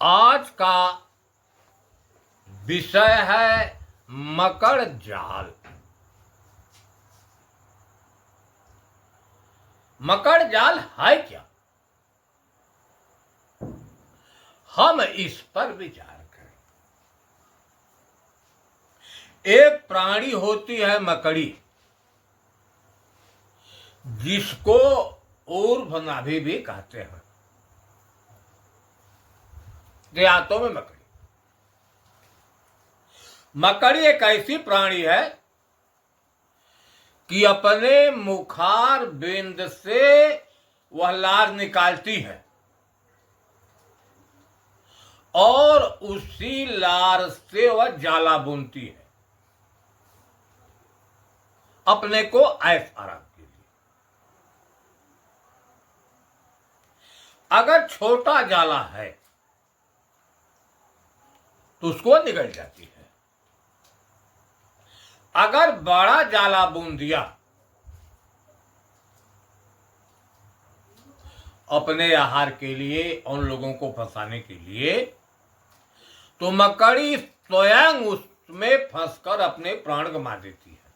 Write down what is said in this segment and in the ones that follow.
आज का विषय है मकड़ जाल। मकड़ जाल है क्या? हम इस पर विचार करें। एक प्राणी होती है मकड़ी, जिसको ऊर्ध्व नाभि भी कहते हैं। देहातों में मकड़ी एक ऐसी प्राणी है कि अपने मुखार बिंद से वह लार निकालती है और उसी लार से वह जाला बुनती है अपने को ऐश आराम के लिए। अगर छोटा जाला है तो उसको निकल जाती है। अगर बड़ा जाला बुन दिया अपने आहार के लिए, उन लोगों को फंसाने के लिए, तो मकड़ी स्वयं उसमें फंसकर अपने प्राण गंवा देती है।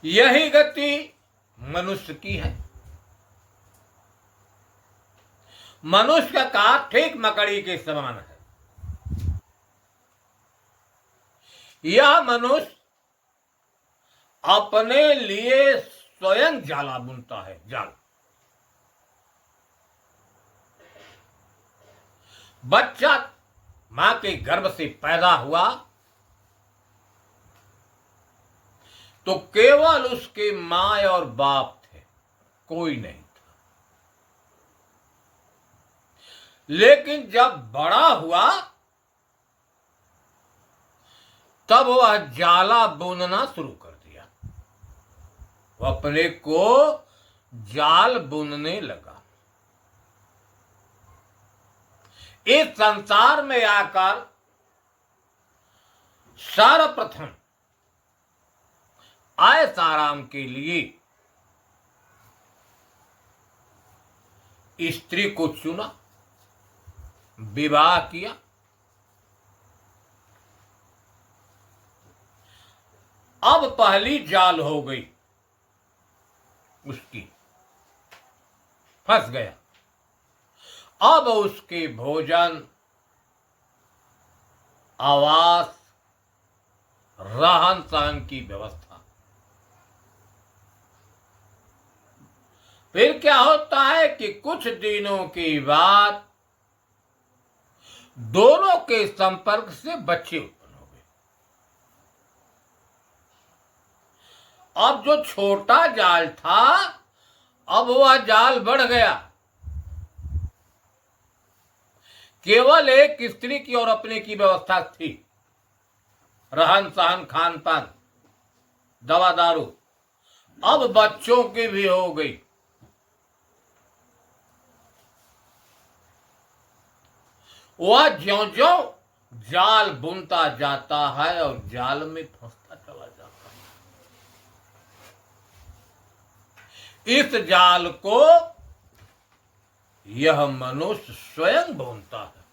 यही गति मनुष्य की है। मनुष्य का ठीक मकड़ी के समान है। यह मनुष्य अपने लिए स्वयं जाला बुनता है। जाल बच्चा मां के गर्भ से पैदा हुआ तो केवल उसके मां और बाप थे, कोई नहीं था। लेकिन जब बड़ा हुआ तब वह जाला बुनना शुरू कर दिया। वह अपने को जाल बुनने लगा। इस संसार में आकर सर्वप्रथम ऐश आराम के लिए स्त्री को चुना, विवाह किया। अब पहली जाल हो गई उसकी, फंस गया। अब उसके भोजन, आवास, रहन सहन की व्यवस्था। फिर क्या होता है कि कुछ दिनों के बाद दोनों के संपर्क से बच्चे उत्पन्न हो गए। अब जो छोटा जाल था, अब वह जाल बढ़ गया। केवल एक स्त्री की और अपने की व्यवस्था थी, रहन सहन, खान पान, दवा दारू। अब बच्चों की भी हो गई। वह ज्यों ज्यों जाल बुनता जाता है और जाल में फंसता चला जाता है। इस जाल को यह मनुष्य स्वयं बुनता है।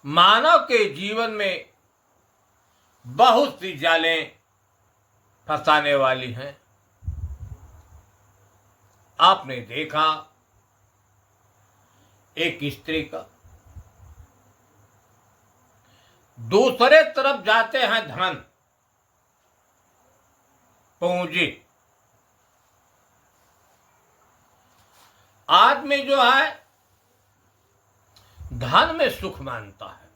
मानव के जीवन में बहुत सी जालें फंसाने वाली हैं। आपने देखा एक स्त्री का, दूसरे तरफ जाते हैं धन, पूंजी। आदमी जो है धन में सुख मानता है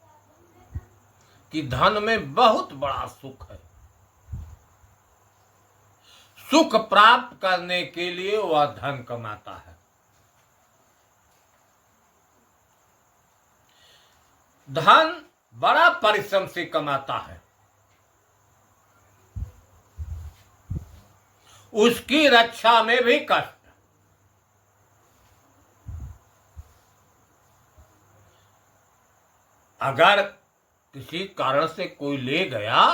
कि धन में बहुत बड़ा सुख है। सुख प्राप्त करने के लिए वह धन कमाता है। धन बड़ा परिश्रम से कमाता है। उसकी रक्षा में भी कष्ट। अगर किसी कारण से कोई ले गया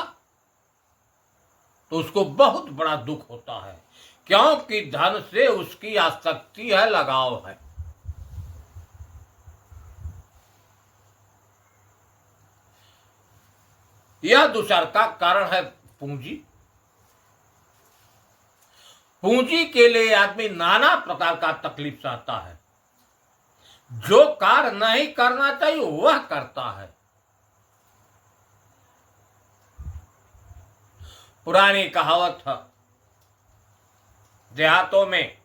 तो उसको बहुत बड़ा दुख होता है क्योंकि धन से उसकी आसक्ति है, लगाव है। यह दूसरा का कारण है पूंजी। पूंजी के लिए आदमी नाना प्रकार का तकलीफ सहता है। जो कार्य नहीं करना चाहिए वह करता है। पुरानी कहावत है देहातों में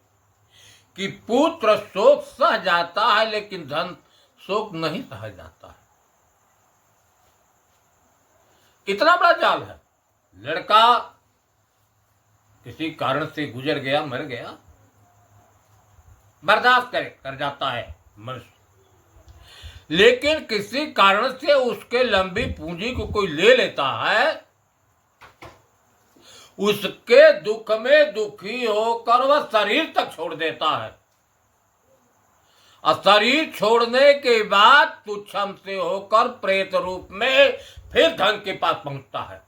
कि पुत्र शोक सह जाता है लेकिन धन शोक नहीं सह जाता है। इतना बड़ा जाल है। लड़का किसी कारण से गुजर गया, मर गया, बर्दाश्त कर जाता है मनुष्य, लेकिन किसी कारण से उसके लंबी पूंजी को कोई ले लेता है, उसके दुख में दुखी होकर वह शरीर तक छोड़ देता है, और शरीर छोड़ने के बाद तुच्छम से होकर प्रेत रूप में फिर धन के पास पहुंचता है।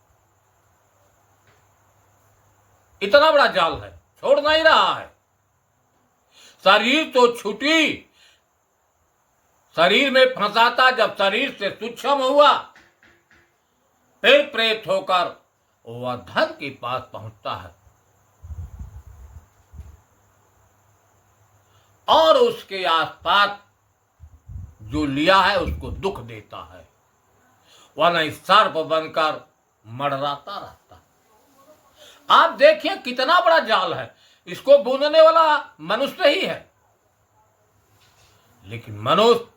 इतना बड़ा जाल है, छोड़ नहीं रहा है। शरीर तो छूटी, शरीर में फंसाता, जब शरीर से तुच्छम हुआ फिर प्रेत होकर वह धन के पास पहुंचता है और उसके आसपास जो लिया है उसको दुख देता है, वह नहीं सर्प बनकर मड़राता रहता है। आप देखिए कितना बड़ा जाल है। इसको बुनने वाला मनुष्य ही है, लेकिन मनुष्य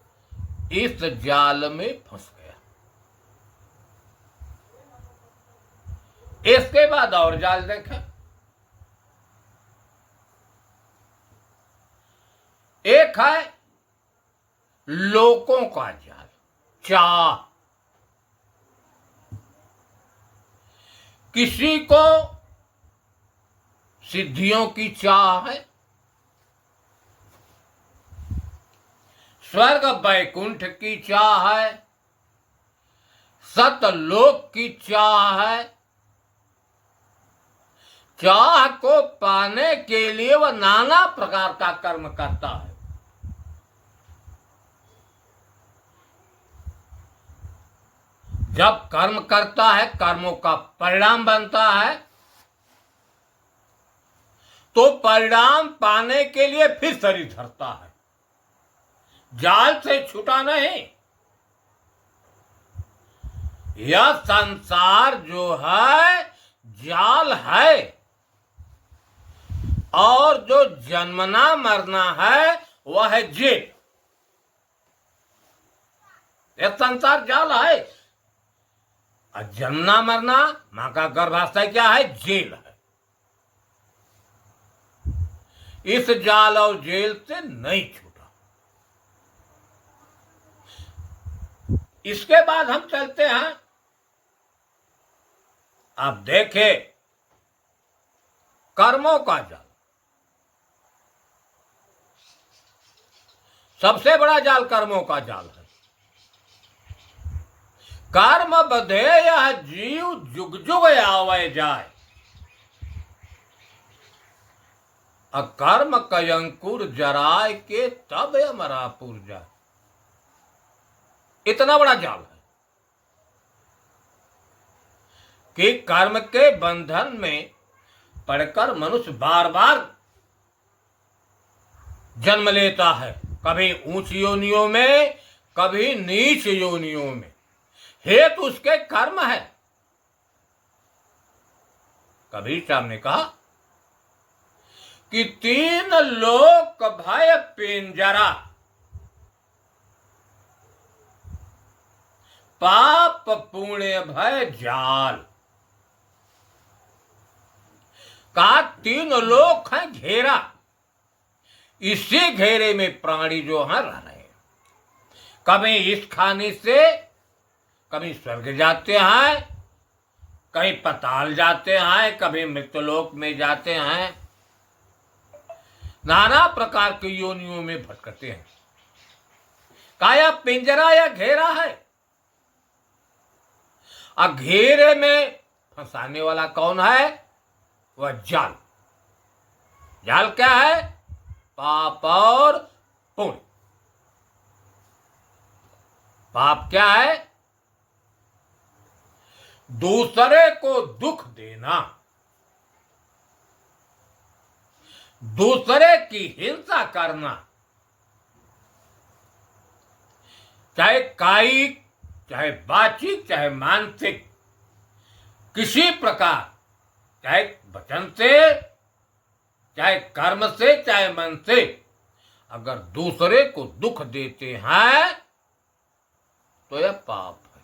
इस जाल में फंस गया। इसके बाद और जाल देखें। एक है लोगों का जाल, चाह। किसी को सिद्धियों की चाह है, स्वर्ग वैकुंठ की चाह है, सतलोक की चाह है। चाह को पाने के लिए वह नाना प्रकार का कर्म करता है। जब कर्म करता है, कर्मों का परिणाम बनता है, तो परिणाम पाने के लिए फिर शरीर धरता है। जाल से छूटा नहीं। यह संसार जो है जाल है, और जो जन्मना मरना है वह है जेल। यह संसार जाल है, और जन्मना मरना मां का गर्भाशय क्या है? जेल है। इस जाल और जेल से नहीं छूटा। इसके बाद हम चलते हैं, आप देखें कर्मों का जाल। सबसे बड़ा जाल कर्मों का जाल है। कर्म बधे यह जीव जुग जुग आवे जाए, अकर्म कयंकुर जराय के तब अमरापुर जाए। इतना बड़ा जाल है कि कर्म के बंधन में पड़कर मनुष्य बार बार जन्म लेता है, कभी ऊंच योनियों में, कभी नीच योनियों में। हेतु उसके कर्म है। कबीर साहब ने कहा कि तीन लोक भय पिंजरा, पाप पुण्य भय जाल। का तीन लोक है घेरा, इसी घेरे में प्राणी जो है रह रहे हैं। कभी इस खाने से कभी स्वर्ग जाते हैं, कहीं पाताल जाते हैं, कभी मृत्युलोक में जाते हैं, नाना प्रकार की योनियों में भटकते हैं। काया पिंजरा या घेरा है, और घेरे में फंसाने वाला कौन है? वह जाल। जाल क्या है? पाप और पुण्य। पाप क्या है? दूसरे को दुख देना, दूसरे की हिंसा करना, चाहे कायिक, चाहे बातचीत, चाहे मानसिक, किसी प्रकार, चाहे वचन से, चाहे कर्म से, चाहे मन से, अगर दूसरे को दुख देते हैं तो यह पाप है।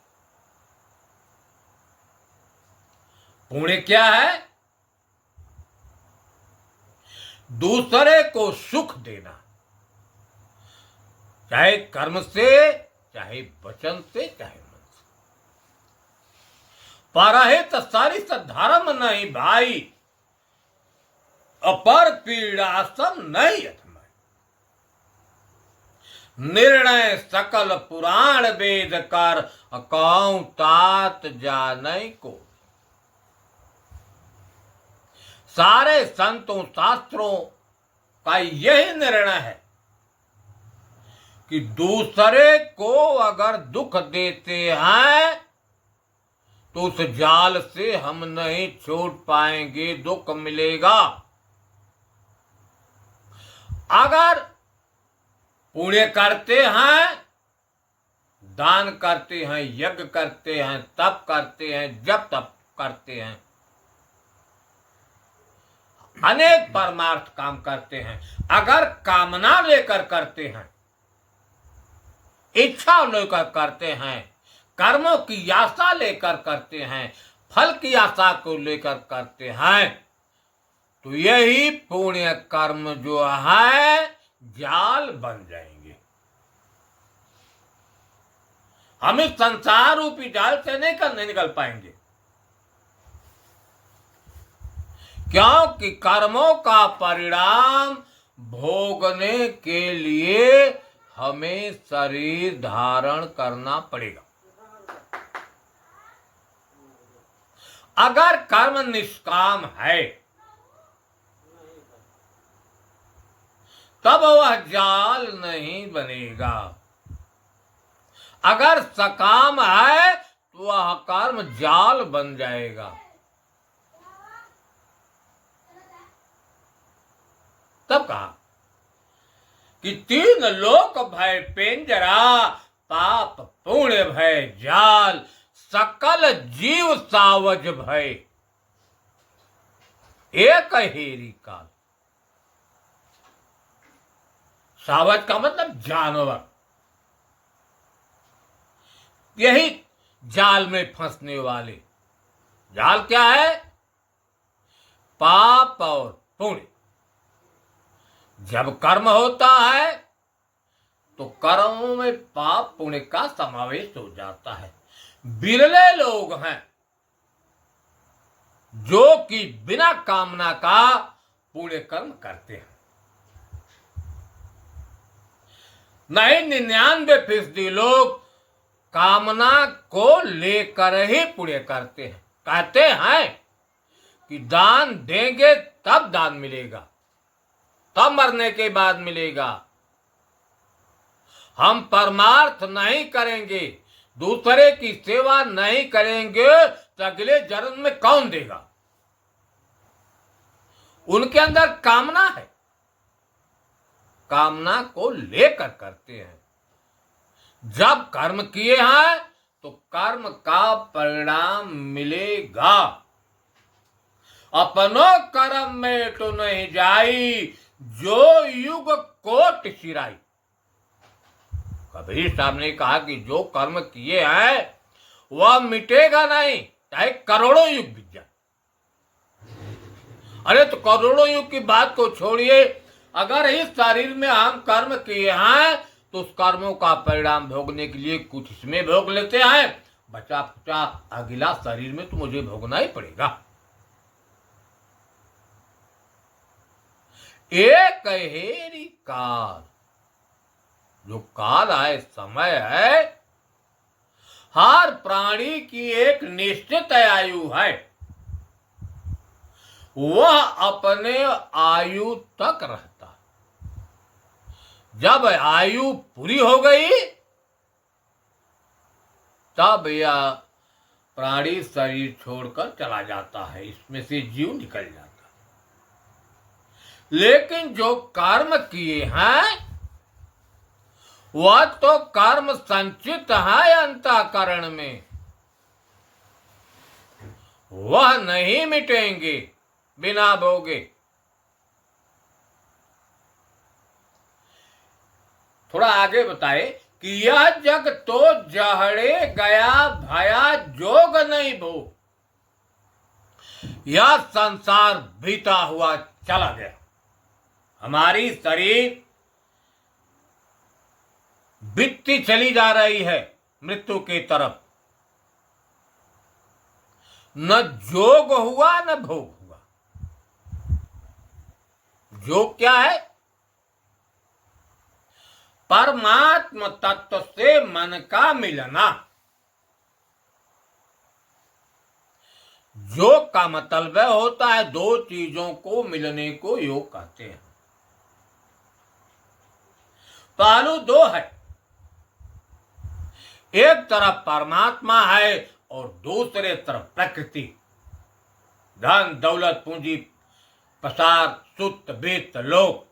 पुण्य क्या है? दूसरे को सुख देना, चाहे कर्म से, चाहे वचन से, चाहे मन से। परहित सरिस धर्म नहीं भाई, अपर पीड़ा सम नहीं अथमय। निर्णय सकल पुराण वेद कर, अकाऊ तात जानै को। सारे संतों शास्त्रों का यही निर्णय है कि दूसरे को अगर दुख देते हैं तो उस जाल से हम नहीं छूट पाएंगे, दुख मिलेगा। अगर पुण्य करते हैं, दान करते हैं, यज्ञ करते हैं, तप करते हैं, जप तप करते हैं, अनेक परमार्थ काम करते हैं, अगर कामना लेकर करते हैं, इच्छा लेकर करते हैं, कर्मों की आशा लेकर करते हैं, फल की आशा को लेकर करते हैं, तो यही पुण्य कर्म जो है जाल बन जाएंगे। हम इस संसार रूपी जाल से नहीं निकल पाएंगे, क्योंकि कर्मों का परिणाम भोगने के लिए हमें शरीर धारण करना पड़ेगा। अगर कर्म निष्काम है तब वह जाल नहीं बनेगा, अगर सकाम है तो वह कर्म जाल बन जाएगा। तब कहा कि तीन लोक भय पेंजरा, पाप पुण्य भय जाल, सकल जीव सावज भय एक हेरी काल। सावज का मतलब जानवर, यही जाल में फंसने वाले। जाल क्या है? पाप और पुण्य। जब कर्म होता है तो कर्मों में पाप पुण्य का समावेश हो जाता है। बिरले लोग हैं जो कि बिना कामना का पुण्य कर्म करते हैं। नहीं, 99% लोग कामना को लेकर ही पुण्य करते हैं। कहते हैं कि दान देंगे तब दान मिलेगा, तब मरने के बाद मिलेगा। हम परमार्थ नहीं करेंगे, दूसरे की सेवा नहीं करेंगे तो अगले जन्म में कौन देगा? उनके अंदर कामना है, कामना को लेकर करते हैं। जब कर्म किए हैं तो कर्म का परिणाम मिलेगा। अपनों कर्म में तो नहीं जाई, जो युग कोट सिराई। कबीर साहब ने कहा कि जो कर्म किए हैं वह मिटेगा नहीं, चाहे करोड़ों युग बीत जाए। अरे तो करोड़ों युग की बात को छोड़िए, अगर इस शरीर में हम कर्म किए हैं तो उस कर्मों का परिणाम भोगने के लिए कुछ इसमें भोग लेते हैं, बचा खुचा अगला शरीर में तो मुझे भोगना ही पड़ेगा। एक हेरी काल, जो काल है, समय है, हर प्राणी की एक निश्चित आयु है। वह अपने आयु तक रहता। जब आयु पूरी हो गई तब यह प्राणी शरीर छोड़कर चला जाता है, इसमें से जीव निकल जाता है। लेकिन जो कर्म किए हैं वह तो कर्म संचित है अंतःकरण में, वह नहीं मिटेंगे बिना भोगे। थोड़ा आगे बताए कि यह जग तो जहड़े गया भया जोग नहीं भो, यह संसार बीता हुआ चला गया। हमारी शरीर बीतती चली जा रही है मृत्यु की तरफ। न जोग हुआ न भोग हुआ। जोग क्या है? परमात्म तत्व से मन का मिलना। योग का मतलब होता है दो चीजों को मिलने को योग कहते हैं। पहलू दो है, एक तरफ परमात्मा है और दूसरे तरफ प्रकृति। धन दौलत पूंजी प्रसार सुत वित्त लोक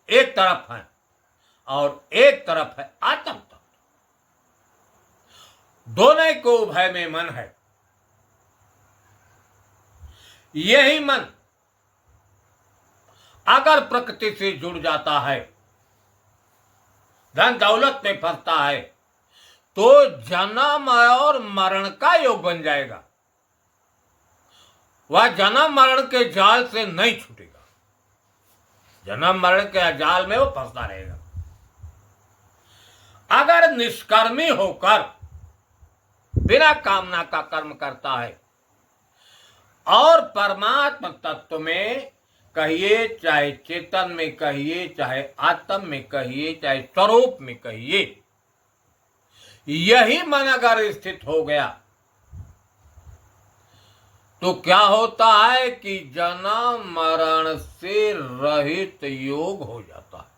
एक तरफ है और एक तरफ है आत्म तत्व। दोनों को उभय में मन है। यही मन अगर प्रकृति से जुड़ जाता है, धन दौलत में फंसता है, तो जन्म और मरण का योग बन जाएगा। वह जन्म मरण के जाल से नहीं छूटेगा। जन्म मरण के जाल में वो फंसता रहेगा। अगर निष्कर्मी होकर बिना कामना का कर्म करता है और परमात्मा तत्व में कहिए, चाहे चेतन में कहिए, चाहे आत्म में कहिए, चाहे स्वरूप में कहिए, यही मन अगर स्थित हो गया तो क्या होता है कि जन्म मरण से रहित योग हो जाता है।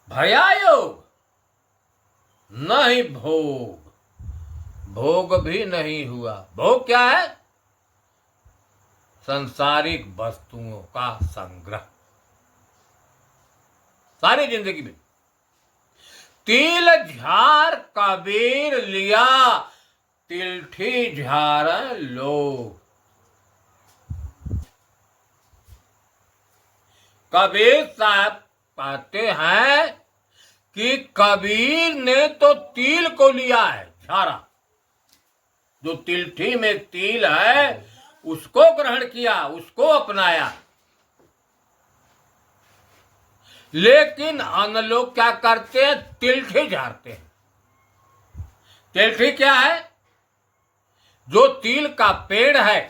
भयायोग नहीं भोग, भोग भी नहीं हुआ। भोग क्या है? सांसारिक वस्तुओं का संग्रह। सारी जिंदगी में तिल झार कबीर लिया, तिलठी झार लोग। कबीर साहब कहते हैं कि कबीर ने तो तिल को लिया है, झारा। जो तिलठी में तिल है उसको ग्रहण किया, उसको अपनाया। लेकिन अन्य लोग क्या करते हैं? तिलठी झाड़ते हैं। तिलठी क्या है? जो तिल का पेड़ है,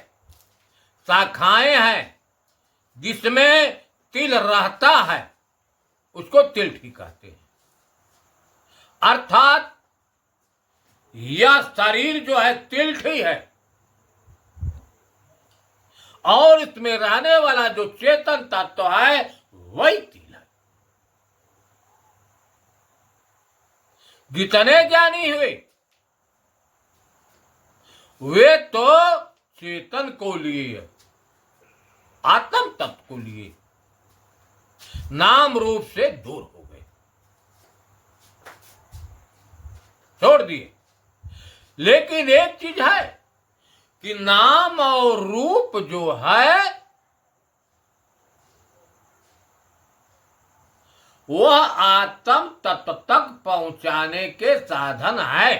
शाखाएं हैं, जिसमें तिल रहता है, उसको तिलठी कहते हैं। अर्थात यह शरीर जो है तिलठी है और इसमें रहने वाला जो चेतन तत्व है वही तिल है। जितने ज्ञानी हुए वे तो चेतन को लिए, आत्म तत्व को लिए, नाम रूप से दूर हो गए, छोड़ दिए। लेकिन एक चीज है कि नाम और रूप जो है वह आत्म तत्व तक पहुंचाने के साधन है।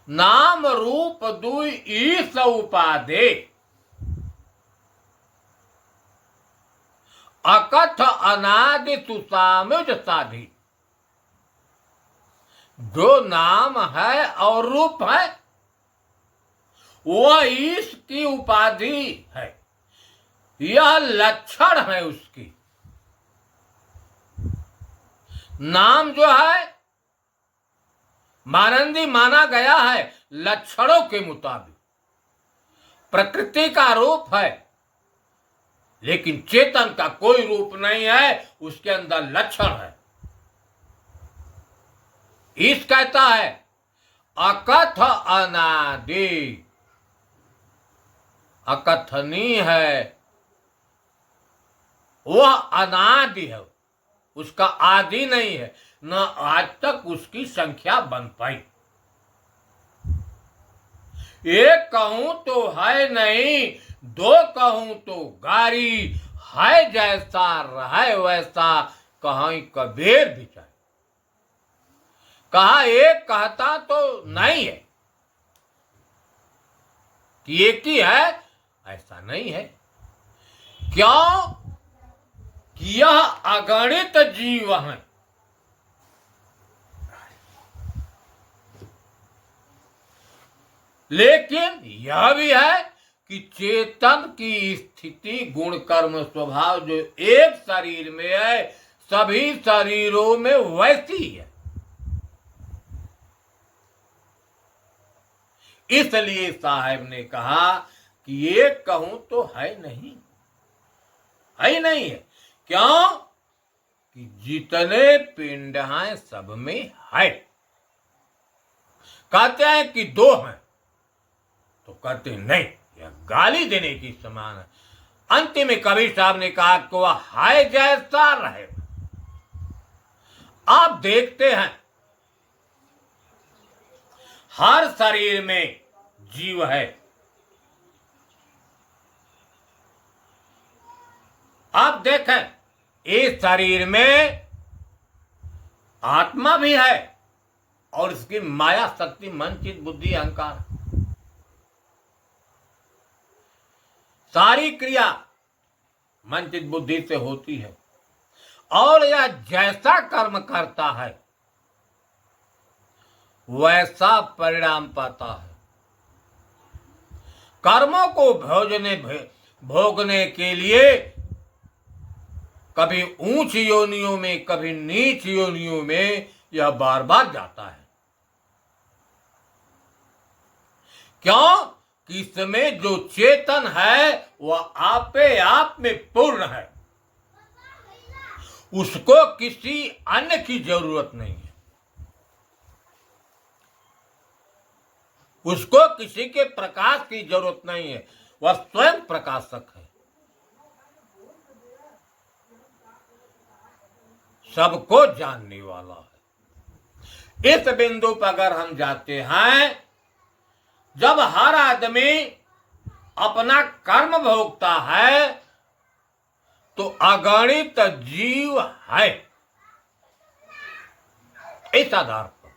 नाम रूप दुई ईश उपाधि, अकथ अनादि सुसामिज साधी। जो नाम है और रूप है वह ईश की उपाधि है, यह लक्षण है उसकी। नाम जो है मानंदी माना गया है लक्षणों के मुताबिक। प्रकृति का रूप है, लेकिन चेतन का कोई रूप नहीं है, उसके अंदर लक्षण है। ईश कहता है अकथ अनादि, अकथनीय है, वह अनादि है, उसका आदि नहीं है, न आज तक उसकी संख्या बन पाई। एक कहूं तो है नहीं, दो कहूं तो गारी, है जैसा रहे वैसा, कहीं कबीर भी चाहे। कहा एक कहता तो नहीं है कि एक ही है, ऐसा नहीं है। क्यों कि यह अगणित जीव है। लेकिन यह भी है कि चेतन की स्थिति गुण कर्म स्वभाव जो एक शरीर में है, सभी शरीरों में वैसी है। इसलिए साहब ने कहा कि एक कहूं तो है नहीं, है ही नहीं है। क्यों कि जितने पिंड हैं सब में है। कहते हैं कि दो हैं, तो कहते नहीं, यह गाली देने की समान है। अंतिम में कबीर साहब ने कहा कि वह है जैसा रहे। आप देखते हैं हर शरीर में जीव है। आप देखें इस शरीर में आत्मा भी है और इसकी माया शक्ति मन चित्त बुद्धि अहंकार, सारी क्रिया मन चित्त बुद्धि से होती है। और यह जैसा कर्म करता है वैसा परिणाम पाता है। कर्मों को भोगने के लिए कभी ऊंच योनियों में कभी नीच योनियों में यह बार बार जाता है। क्यों कि इसमें जो चेतन है वह आपे आप में पूर्ण है, उसको किसी अन्य की जरूरत नहीं है, उसको किसी के प्रकाश की जरूरत नहीं है, वह स्वयं प्रकाशक है, सबको जानने वाला है। इस बिंदु पर अगर हम जाते हैं, जब हर आदमी अपना कर्म भोगता है तो अगणित जीव है, इस आधार पर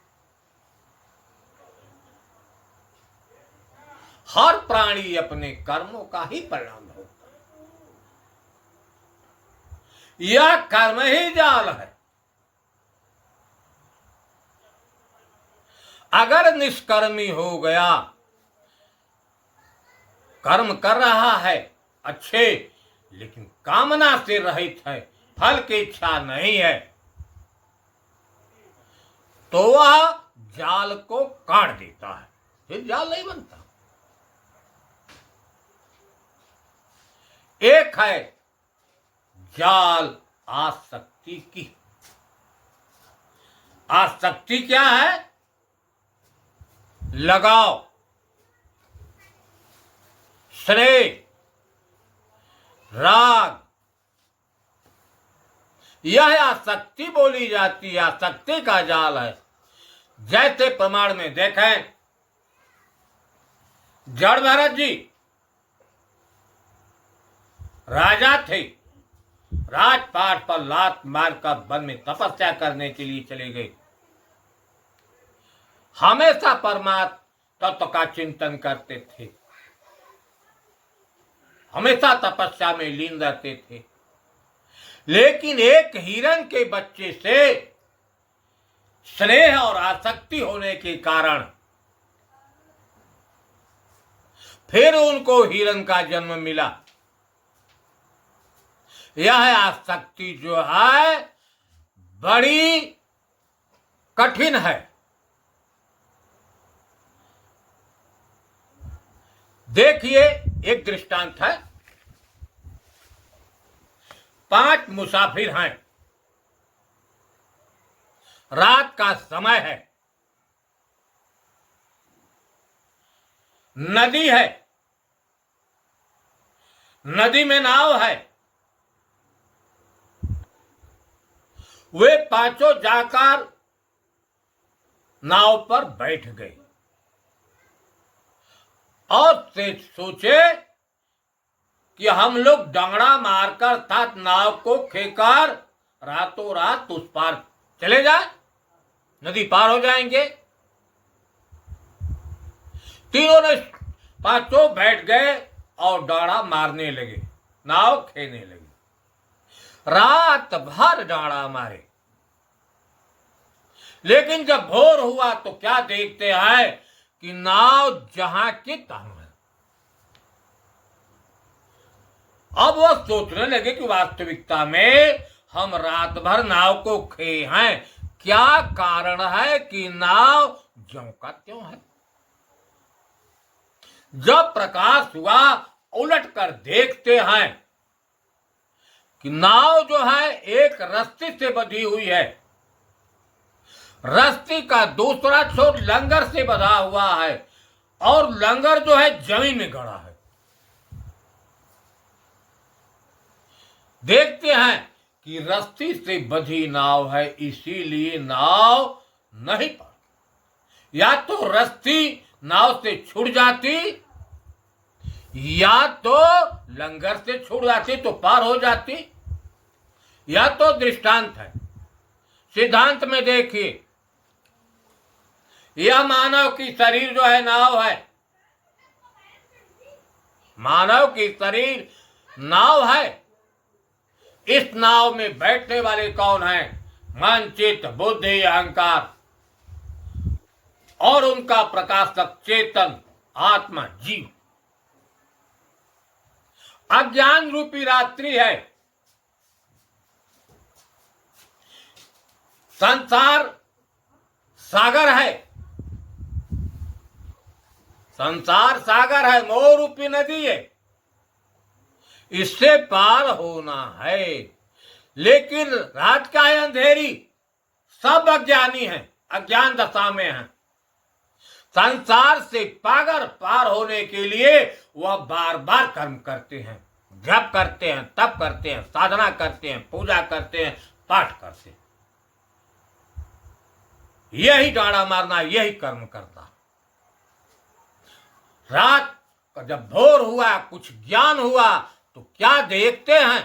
हर प्राणी अपने कर्मों का ही परिणाम भोगता है। यह कर्म ही जाल है। अगर निष्कर्मी हो गया, कर्म कर रहा है अच्छे, लेकिन कामना से रहित है, फल की इच्छा नहीं है, तो वह जाल को काट देता है, फिर जाल नहीं बनता। एक है जाल आसक्ति की। आसक्ति क्या है? लगाव, स्नेह, राग, यह आसक्ति बोली जाती है, आसक्ति का जाल है। जैसे प्रमाण में देखें, जड़ भरत जी राजा थे, राजपाट पर लात मारकर वन में तपस्या करने के लिए चले गए। हमेशा परमात्मा तत्व का चिंतन करते थे, हमेशा तपस्या में लीन रहते थे। लेकिन एक हिरण के बच्चे से स्नेह और आसक्ति होने के कारण फिर उनको हिरण का जन्म मिला। यह आसक्ति जो है बड़ी कठिन है। देखिए, एक दृष्टांत है। 5 मुसाफिर हैं, रात का समय है, नदी है, नदी में नाव है। वे पांचों जाकर नाव पर बैठ गए और सोचे कि हम लोग डंगड़ा मारकर अर्थात नाव को खेकर रातों रात उस पार चले जाए, नदी पार हो जाएंगे। तीनों ने पांचों बैठ गए और डंगड़ा मारने लगे, नाव खेने लगे। रात भर डंगड़ा मारे, लेकिन जब भोर हुआ तो क्या देखते हैं कि नाव जहां की तहां है। अब वह सोचने लगे कि वास्तविकता में हम रात भर नाव को खेए हैं, क्या कारण है कि नाव ज्यों का त्यों है। जब प्रकाश हुआ, उलट कर देखते हैं कि नाव जो है एक रस्सी से बंधी हुई है, रस्सी का दूसरा छोर लंगर से बंधा हुआ है और लंगर जो है जमीन में गड़ा है। देखते हैं कि रस्सी से बंधी नाव है, इसीलिए नाव नहीं पार। या तो रस्सी नाव से छूट जाती या तो लंगर से छूट जाती तो पार हो जाती। या तो दृष्टांत है, सिद्धांत में देखिए, यह मानव की शरीर जो है नाव है, मानव की शरीर नाव है। इस नाव में बैठने वाले कौन हैं? मन, चित्त, बुद्धि, अहंकार और उनका प्रकाशक चेतन आत्मा, जीव। अज्ञान रूपी रात्रि है, संसार सागर है, संसार सागर है, मोह रूपी नदी है, इससे पार होना है। लेकिन रात का है अंधेरी, सब अज्ञानी हैं, अज्ञान दशा में हैं। संसार से पार होने के लिए वह बार बार कर्म करते हैं, जप करते हैं, तप करते हैं, साधना करते हैं, पूजा करते हैं, पाठ करते हैं। यही डांडा मारना, यही कर्म करना। रात का जब भोर हुआ, कुछ ज्ञान हुआ, तो क्या देखते हैं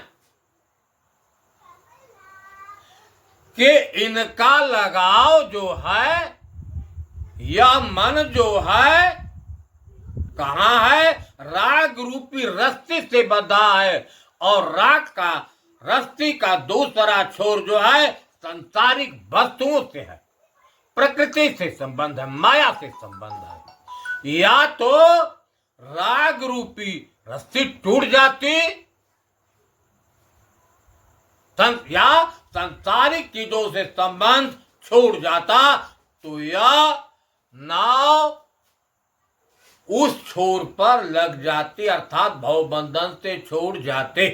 कि इनका लगाव जो है, यह मन जो है कहां है? राग रूपी रस्सी से बंधा है और राग का रस्सी का दूसरा छोर जो है सांसारिक वस्तुओं से है, प्रकृति से संबंध है, माया से संबंध है। या तो राग रूपी रस्सी टूट जाती या सांसारिक चीजों से संबंध छूट जाता, तो यह नाव उस छोर पर लग जाती, अर्थात भवबंधन से छूट जाते।